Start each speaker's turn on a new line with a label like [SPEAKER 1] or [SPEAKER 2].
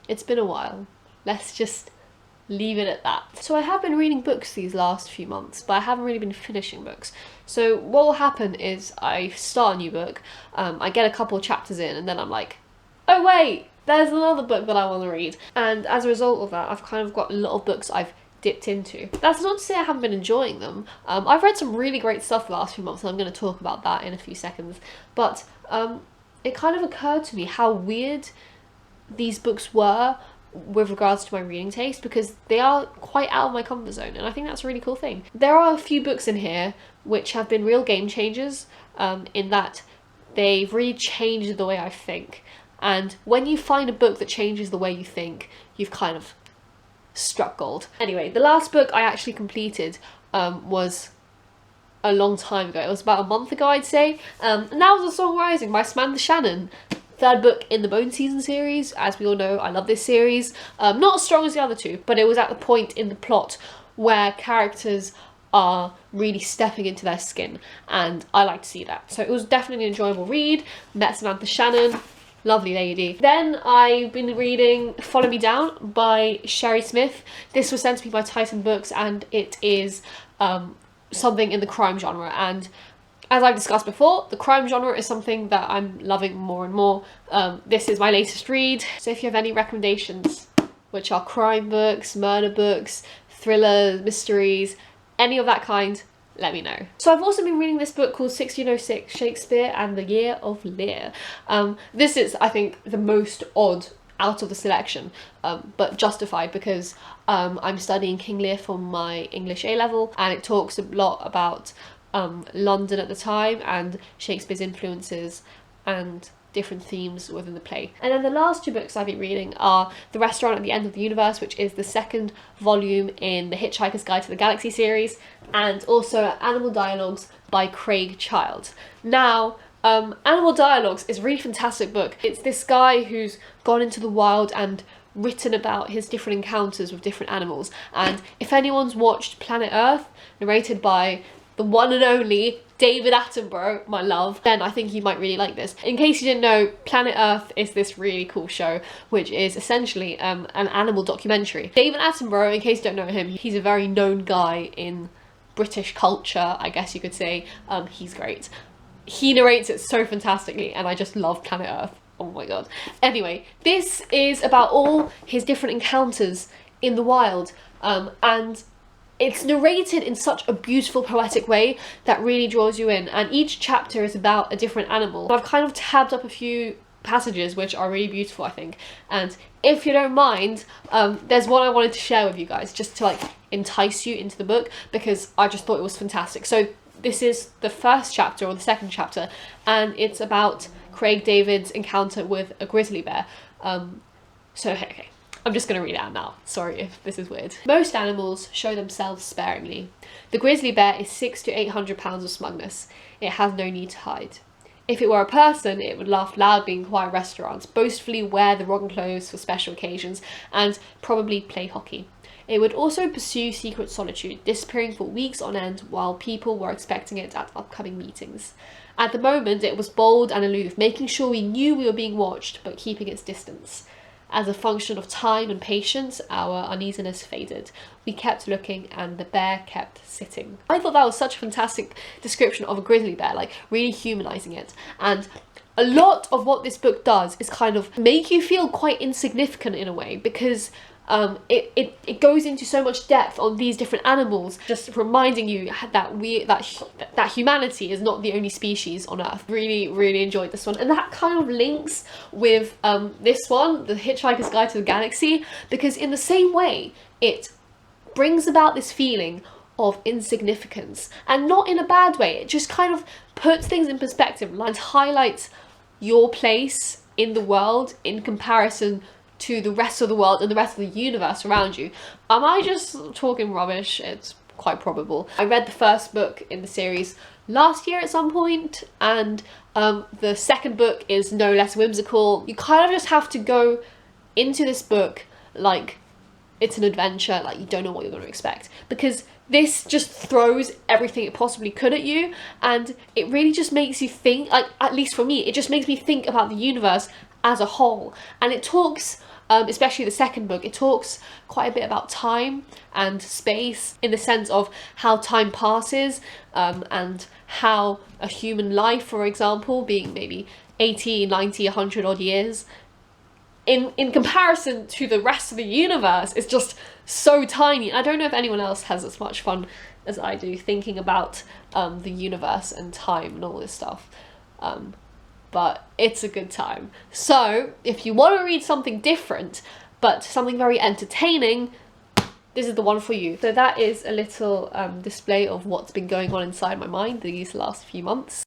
[SPEAKER 1] It's been a while. Let's just leave it at that. So I have been reading books these last few months, but I haven't really been finishing books. So what will happen is I start a new book, I get a couple of chapters in, and then I'm like, oh wait, there's another book that I want to read. And as a result of that, I've kind of got a lot of books I've dipped into. That's not to say I haven't been enjoying them. I've read some really great stuff the last few months, and I'm going to talk about that in a few seconds. But it kind of occurred to me how weird these books were with regards to my reading taste, because they are quite out of my comfort zone, and I think that's a really cool thing. There are a few books in here which have been real game changers, in that they've really changed the way I think. And when you find a book that changes the way you think, you've kind of struck gold. Anyway, the last book I actually completed was a long time ago. It was about a month ago, I'd say. And that was A Song Rising by Samantha Shannon. Third book in the Bone Season series. As we all know, I love this series. Not as strong as the other two, but it was at the point in the plot where characters are really stepping into their skin, and I like to see that. So it was definitely an enjoyable read. Met Samantha Shannon, lovely lady. Then I've been reading Follow Me Down by Sherry Smith. This was sent to me by Titan Books, and it is something in the crime genre, and as I've discussed before, the crime genre is something that I'm loving more and more. This is my latest read, so if you have any recommendations, which are crime books, murder books, thrillers, mysteries, any of that kind, let me know. So I've also been reading this book called 1606, Shakespeare and the Year of Lear. This is, I think, the most odd out of the selection, but justified, because I'm studying King Lear for my English A-level, and it talks a lot about London at the time and Shakespeare's influences and different themes within the play. And then the last two books I've been reading are The Restaurant at the End of the Universe, which is the second volume in the Hitchhiker's Guide to the Galaxy series, and also Animal Dialogues by Craig Child. Now, Animal Dialogues is a really fantastic book. It's this guy who's gone into the wild and written about his different encounters with different animals. And if anyone's watched Planet Earth, narrated by the one and only David Attenborough, my love, then I think you might really like this. In case you didn't know, Planet Earth is this really cool show, which is essentially an animal documentary. David Attenborough, in case you don't know him, he's a very known guy in British culture, I guess you could say. He's great. He narrates it so fantastically, and I just love Planet Earth. Oh my god. Anyway, this is about all his different encounters in the wild, and it's narrated in such a beautiful, poetic way that really draws you in, and each chapter is about a different animal. I've kind of tabbed up a few passages which are really beautiful, I think, and if you don't mind, there's one I wanted to share with you guys, just to like entice you into the book, because I just thought it was fantastic. So this is the first chapter, or the second chapter, and it's about Craig David's encounter with a grizzly bear. Okay. I'm just going to read it out now. Sorry if this is weird. Most animals show themselves sparingly. The grizzly bear is 600 to 800 pounds of smugness. It has no need to hide. If it were a person, it would laugh loudly in quiet restaurants, boastfully wear the wrong clothes for special occasions, and probably play hockey. It would also pursue secret solitude, disappearing for weeks on end while people were expecting it at upcoming meetings. At the moment, it was bold and aloof, making sure we knew we were being watched, but keeping its distance. As a function of time and patience, our uneasiness faded. We kept looking, and the bear kept sitting. I thought that was such a fantastic description of a grizzly bear, like really humanizing it. And a lot of what this book does is kind of make you feel quite insignificant in a way, because it goes into so much depth on these different animals, just reminding you that humanity is not the only species on Earth. Really enjoyed this one, and that kind of links with this one, The Hitchhiker's Guide to the Galaxy, because in the same way it brings about this feeling of insignificance, and not in a bad way. It just kind of puts things in perspective and highlights your place in the world in comparison to the rest of the world and the rest of the universe around you. Am I just talking rubbish? It's quite probable. I read the first book in the series last year at some point, and the second book is no less whimsical. You kind of just have to go into this book like it's an adventure, like you don't know what you're going to expect, because this just throws everything it possibly could at you, and it really just makes you think, like, at least for me, it just makes me think about the universe as a whole. And it talks, especially the second book, it talks quite a bit about time and space in the sense of how time passes, and how a human life, for example, being maybe 80, 90, 100 odd years, in comparison to the rest of the universe, is just so tiny. I don't know if anyone else has as much fun as I do thinking about the universe and time and all this stuff. But it's a good time. So if you want to read something different, but something very entertaining, this is the one for you. So that is a little display of what's been going on inside my mind these last few months.